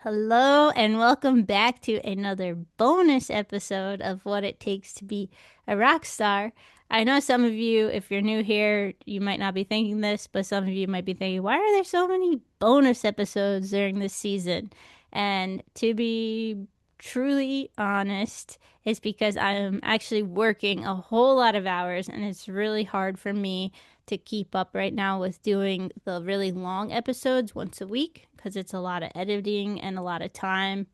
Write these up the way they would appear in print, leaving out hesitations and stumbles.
Hello, and welcome back to another bonus episode of What It Takes to Be a Rock Star. I know some of you, if you're new here, you might not be thinking this, but some of you might be thinking, why are there so many bonus episodes during this season? And to be truly honest, it's because I am actually working a whole lot of hours, and it's really hard for me to keep up right now with doing the really long episodes once a week because it's a lot of editing and a lot of time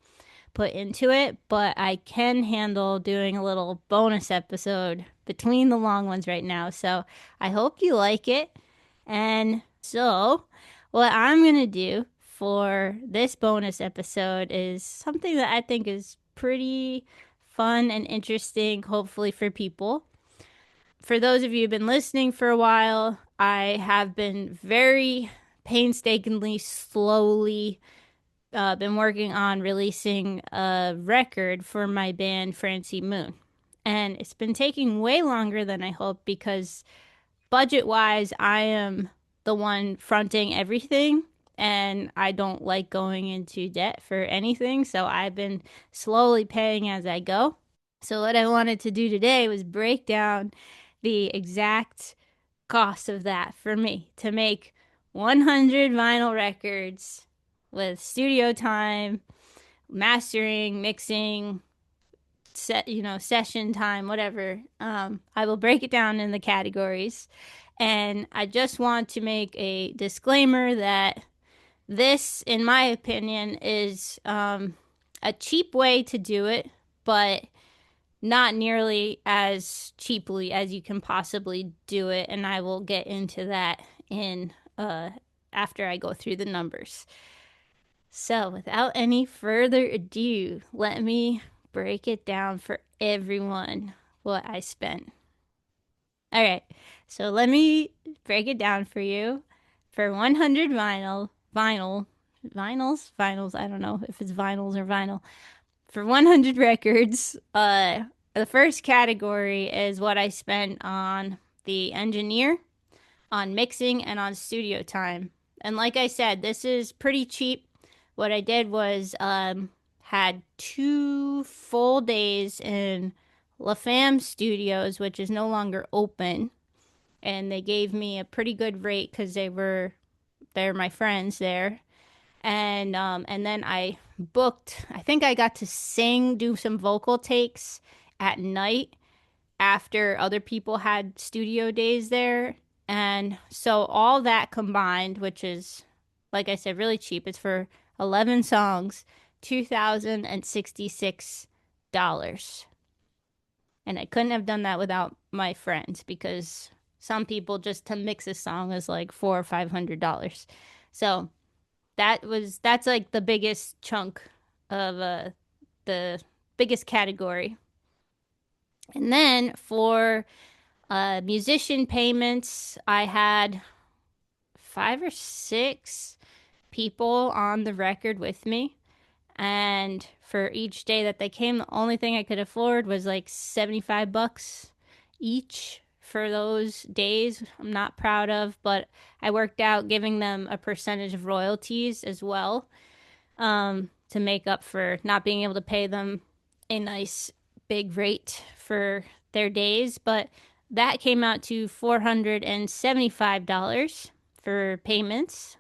put into it. But I can handle doing a little bonus episode between the long ones right now. So I hope you like it. And so, what I'm going to do for this bonus episode is something that I think is pretty fun and interesting, hopefully, for people. For those of you who've been listening for a while, I have been very painstakingly, slowly been working on releasing a record for my band Francie Moon. And it's been taking way longer than I hoped because budget wise, I am the one fronting everything and I don't like going into debt for anything. So I've been slowly paying as I go. So, what I wanted to do today was break down the exact cost of that for me to make 100 vinyl records with studio time, mastering, mixing, session time, whatever. I will break it down in the categories. And I just want to make a disclaimer that this, in my opinion, is a cheap way to do it, but not nearly as cheaply as you can possibly do it. And I will get into that in after I go through the numbers. So, without any further ado, let me break it down for everyone what I spent. All right, so let me break it down for you. For 100 vinyls, I don't know if it's vinyls or vinyl. For 100 records, the first category is what I spent on the engineer, on mixing, and on studio time. And like I said, this is pretty cheap. What I did was had 2 full days in La Femme Studios, which is no longer open, and they gave me a pretty good rate because they're my friends there. And then I booked. I think I got to do some vocal takes at night after other people had studio days there. And so all that combined, which is, like I said, really cheap, it's for 11 songs, $2,066. And I couldn't have done that without my friends because some people just to mix a song is like $400 or $500. So that's like the biggest chunk of the biggest category. And then for musician payments, I had 5 or 6 people on the record with me. And for each day that they came, the only thing I could afford was like $75 each for those days. I'm not proud of, but I worked out giving them a percentage of royalties as well, to make up for not being able to pay them a nice big rate for their days. But that came out to $475 for payments.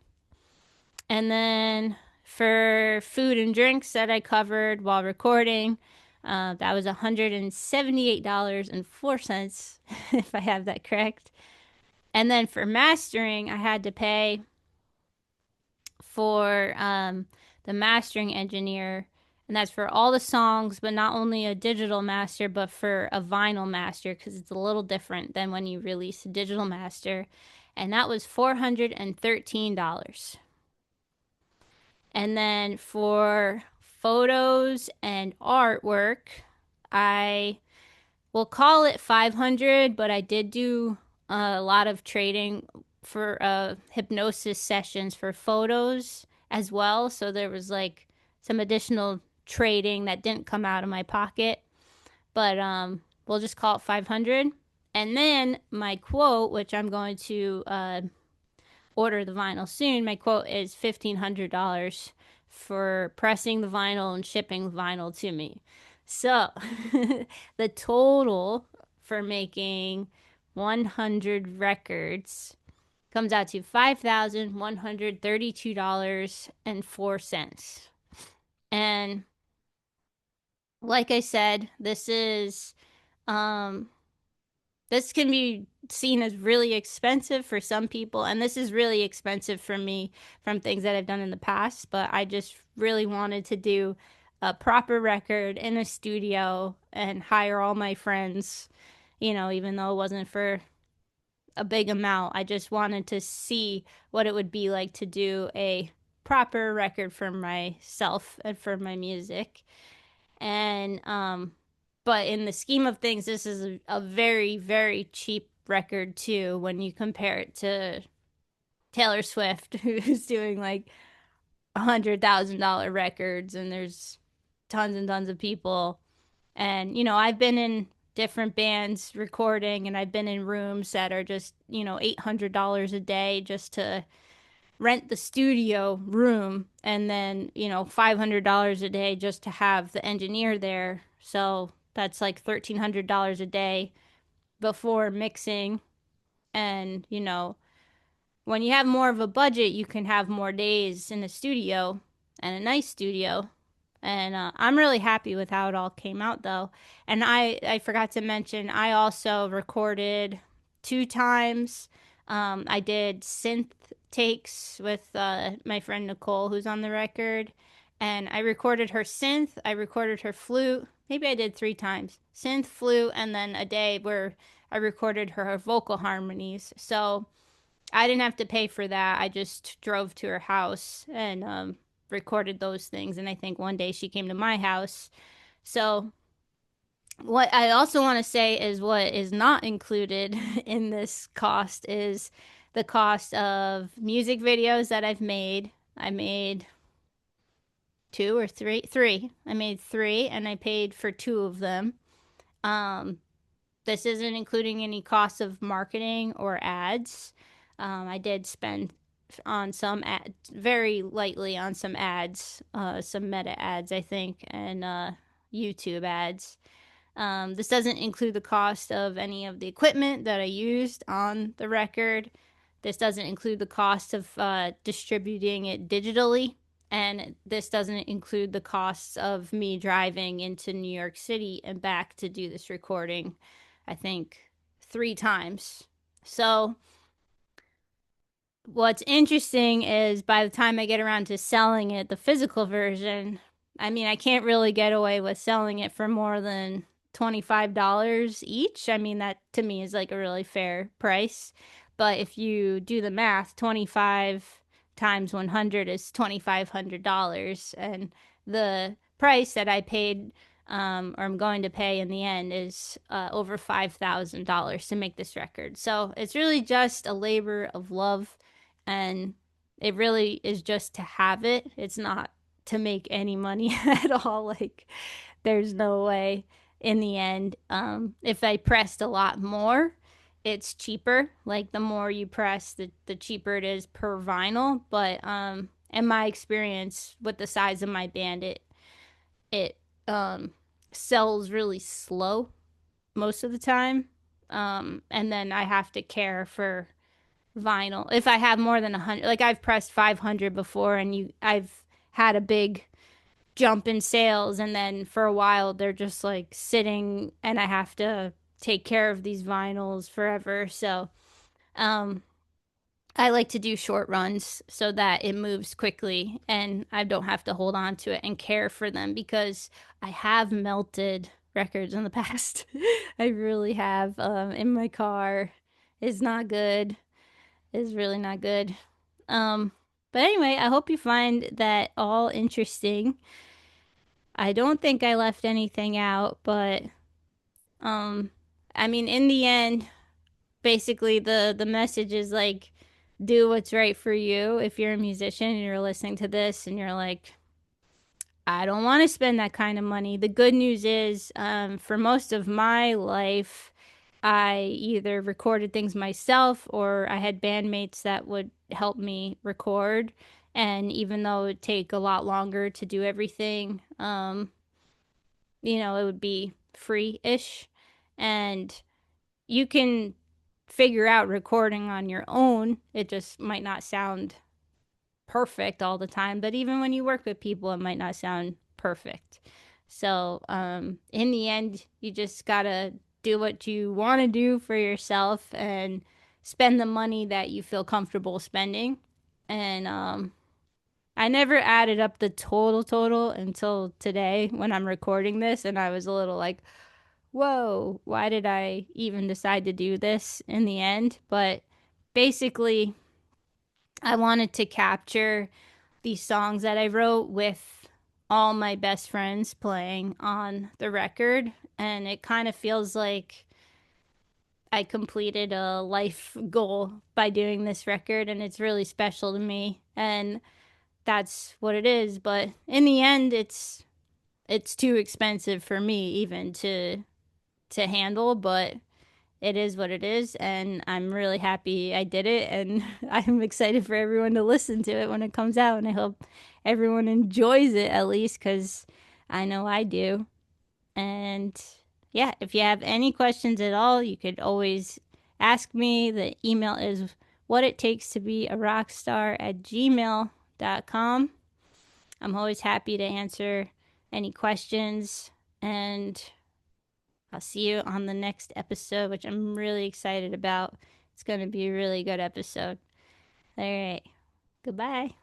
And then for food and drinks that I covered while recording, that was $178.04, if I have that correct. And then for mastering, I had to pay for the mastering engineer, and that's for all the songs, but not only a digital master, but for a vinyl master, because it's a little different than when you release a digital master. And that was $413. And then for photos and artwork, I will call it 500, but I did do a lot of trading for hypnosis sessions for photos as well. So there was like some additional trading that didn't come out of my pocket, but we'll just call it 500. And then my quote, which I'm going to order the vinyl soon, my quote is $1,500 for pressing the vinyl and shipping the vinyl to me. So the total for making 100 records comes out to $5,132.04. And like I said, um this can be seen as really expensive for some people, and this is really expensive for me from things that I've done in the past, but I just really wanted to do a proper record in a studio and hire all my friends, even though it wasn't for a big amount. I just wanted to see what it would be like to do a proper record for myself and for my music. And but in the scheme of things, this is a very, very cheap record too when you compare it to Taylor Swift, who's doing like $100,000 records, and there's tons and tons of people. And I've been in different bands recording, and I've been in rooms that are just $800 a day just to rent the studio room, and then $500 a day just to have the engineer there. So that's like $1,300 a day before mixing. And when you have more of a budget, you can have more days in a studio, and a nice studio. And I'm really happy with how it all came out, though. And I forgot to mention, I also recorded 2 times. I did synth takes with my friend Nicole, who's on the record. And I recorded her synth, I recorded her flute. Maybe I did 3 times synth, flute, and then a day where I recorded her vocal harmonies. So I didn't have to pay for that. I just drove to her house and recorded those things. And I think one day she came to my house. So, what I also want to say is what is not included in this cost is the cost of music videos that I've made. I made two or three, three. I made three, and I paid for two of them. Um, This isn't including any costs of marketing or ads. I did spend on some ads, very lightly on some ads, some meta ads, I think, and YouTube ads. This doesn't include the cost of any of the equipment that I used on the record. This doesn't include the cost of distributing it digitally. And this doesn't include the costs of me driving into New York City and back to do this recording, I think 3 times. So, what's interesting is by the time I get around to selling it, the physical version, I mean, I can't really get away with selling it for more than $25 each. I mean, that to me is like a really fair price. But if you do the math, 25 times 100 is $2,500. And the price that I paid, or I'm going to pay in the end, is over $5,000 to make this record. So it's really just a labor of love, and it really is just to have it. It's not to make any money at all. Like, there's no way in the end. If I pressed a lot more, it's cheaper. Like, the more you press, the cheaper it is per vinyl. But in my experience with the size of my band, it sells really slow most of the time. And then I have to care for vinyl. If I have more than 100, like I've pressed 500 before, and I've had a big jump in sales, and then for a while they're just like sitting, and I have to take care of these vinyls forever. So, um, I like to do short runs so that it moves quickly and I don't have to hold on to it and care for them, because I have melted records in the past. I really have. In my car. It's not good. It's really not good. Um, but anyway, I hope you find that all interesting. I don't think I left anything out, but um, I mean, in the end, basically the message is like, do what's right for you. If you're a musician and you're listening to this and you're like, I don't want to spend that kind of money. The good news is, for most of my life, I either recorded things myself or I had bandmates that would help me record. And even though it would take a lot longer to do everything, it would be free-ish. And you can figure out recording on your own. It just might not sound perfect all the time, but even when you work with people, it might not sound perfect. So, in the end, you just gotta do what you want to do for yourself and spend the money that you feel comfortable spending. And I never added up the total until today when I'm recording this, and I was a little like, whoa, why did I even decide to do this in the end? But basically, I wanted to capture these songs that I wrote with all my best friends playing on the record. And it kind of feels like I completed a life goal by doing this record, and it's really special to me. And that's what it is. But in the end, it's too expensive for me even to handle, but it is what it is, and I'm really happy I did it, and I'm excited for everyone to listen to it when it comes out, and I hope everyone enjoys it at least because I know I do. And yeah, if you have any questions at all, you could always ask me. The email is whatittakes-to-be-a-rockstar@gmail.com. I'm always happy to answer any questions, and I'll see you on the next episode, which I'm really excited about. It's going to be a really good episode. All right. Goodbye.